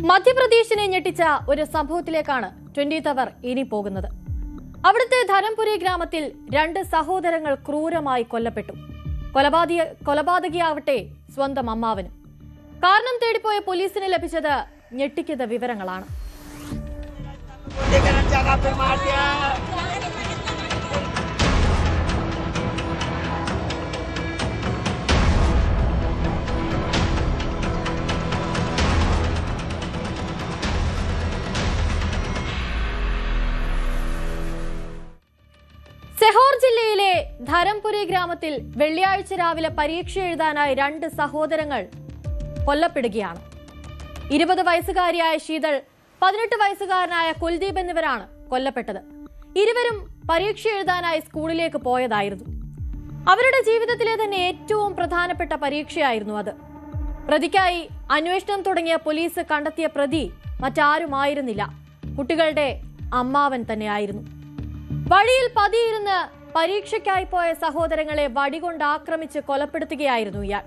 മധ്യപ്രദേശിനെ ഞെട്ടിച്ച ഒരു സംഭവത്തിലേക്കാണ് 20th അവർ ഇനി പോകുന്നത്. അവിടുത്തെ ധരംപുരി ഗ്രാമത്തിൽ രണ്ട് സഹോദരങ്ങൾ ക്രൂരമായി കൊല്ലപ്പെട്ടു. കൊലപാതകിയാവട്ടെ സ്വന്തം അമ്മാവനും. കാരണം തേടിപ്പോയ പോലീസിന് ലഭിച്ചത് ഞെട്ടിക്കുന്ന വിവരങ്ങളാണ്. സെഹോർ ജില്ലയിലെ ധരംപുരി ഗ്രാമത്തിൽ വെള്ളിയാഴ്ച രാവിലെ പരീക്ഷ എഴുതാനായി രണ്ട് സഹോദരങ്ങൾ കൊല്ലപ്പെടുകയാണ്. 20 വയസ്സുകാരിയായ ശീതൾ, 18 വയസ്സുകാരനായ കുൽദീപ് എന്നിവരാണ് കൊല്ലപ്പെട്ടത്. ഇരുവരും പരീക്ഷ എഴുതാനായി സ്കൂളിലേക്ക് പോയതായിരുന്നു. അവരുടെ ജീവിതത്തിലെ തന്നെ ഏറ്റവും പ്രധാനപ്പെട്ട പരീക്ഷയായിരുന്നു അത്. പ്രതിക്കായി അന്വേഷണം തുടങ്ങിയ പോലീസ് കണ്ടെത്തിയ പ്രതി മറ്റാരുമായിരുന്നില്ല, കുട്ടികളുടെ അമ്മാവൻ തന്നെയായിരുന്നു. വഴിയിൽ പതിയിരുന്ന് പരീക്ഷയ്ക്കായി പോയ സഹോദരങ്ങളെ വടികൊണ്ട് ആക്രമിച്ച് കൊലപ്പെടുത്തുകയായിരുന്നു ഇയാൾ.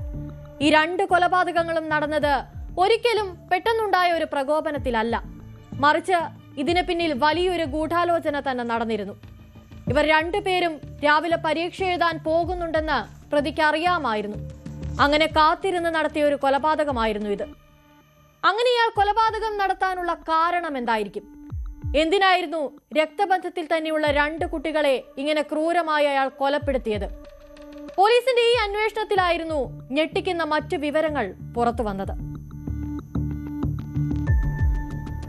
ഈ രണ്ട് കൊലപാതകങ്ങളും നടന്നത് ഒരിക്കലും പെട്ടെന്നുണ്ടായ ഒരു പ്രകോപനത്തിലല്ല, മറിച്ച് ഇതിന് പിന്നിൽ വലിയൊരു ഗൂഢാലോചന തന്നെ നടന്നിരുന്നു. ഇവർ രണ്ടുപേരും രാവിലെ പരീക്ഷ എഴുതാൻ പോകുന്നുണ്ടെന്ന് പ്രതിക്ക് അറിയാമായിരുന്നു. അങ്ങനെ കാത്തിരുന്ന് നടത്തിയ ഒരു കൊലപാതകമായിരുന്നു ഇത്. അങ്ങനെ ഇയാൾ കൊലപാതകം നടത്താനുള്ള കാരണം എന്തായിരിക്കും? എന്തിനായിരുന്നു രക്തബന്ധത്തിൽ തന്നെയുള്ള രണ്ട് കുട്ടികളെ ഇങ്ങനെ ക്രൂരമായി അയാൾ കൊലപ്പെടുത്തിയത്? പോലീസിന്റെ ഈ അന്വേഷണത്തിലായിരുന്നു ഞെട്ടിക്കുന്ന മറ്റു വിവരങ്ങൾ പുറത്തു വന്നത്.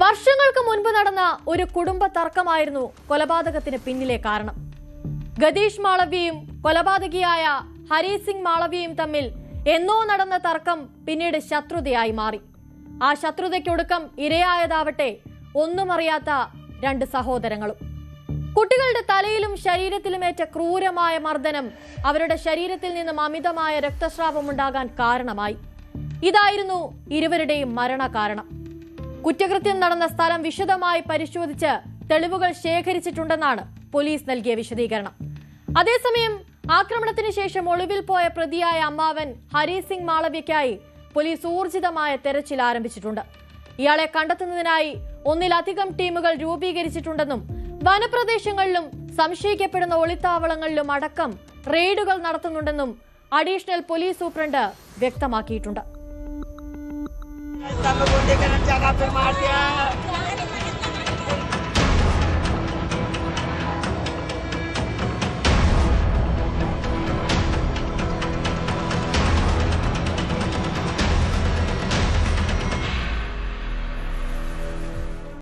വർഷങ്ങൾക്ക് മുൻപ് നടന്ന ഒരു കുടുംബ തർക്കമായിരുന്നു കൊലപാതകത്തിന് പിന്നിലെ കാരണം. ഗതീഷ് മാളവ്യയും കൊലപാതകിയായ ഹരി സിംഗ് മാളവ്യയും തമ്മിൽ എന്നോ നടന്ന തർക്കം പിന്നീട് ശത്രുതയായി മാറി. ആ ശത്രുതയ്ക്കൊടുക്കം ഇരയായതാവട്ടെ ഒന്നും അറിയാത്ത രണ്ട് സഹോദരങ്ങളും. കുട്ടികളുടെ തലയിലും ശരീരത്തിലുമേറ്റ ക്രൂരമായ മർദ്ദനം അവരുടെ ശരീരത്തിൽ നിന്നും അമിതമായ രക്തസ്രാവം ഉണ്ടാകാൻ കാരണമായി. ഇതായിരുന്നു ഇരുവരുടെയും മരണകാരണം. കുറ്റകൃത്യം നടന്ന സ്ഥലം വിശദമായി പരിശോധിച്ച് തെളിവുകൾ ശേഖരിച്ചിട്ടുണ്ടെന്നാണ് പോലീസ് നൽകിയ വിശദീകരണം. അതേസമയം ആക്രമണത്തിന് ശേഷം ഒളിവിൽ പോയ പ്രതിയായ അമ്മാവൻ ഹരി സിംഗ് മാളവ്യയ്ക്കായി പോലീസ് ഊർജിതമായ തെരച്ചിൽ ആരംഭിച്ചിട്ടുണ്ട്. ഇയാളെ കണ്ടെത്തുന്നതിനായി ഒന്നിലധികം ടീമുകൾ രൂപീകരിച്ചിട്ടുണ്ടെന്നും വനപ്രദേശങ്ങളിലും സംശയിക്കപ്പെടുന്ന ഒളിത്താവളങ്ങളിലും അടക്കം റെയ്ഡുകൾ നടത്തുന്നുണ്ടെന്നും അഡീഷണൽ പോലീസ് സൂപ്രണ്ട് വ്യക്തമാക്കിയിട്ടുണ്ട്.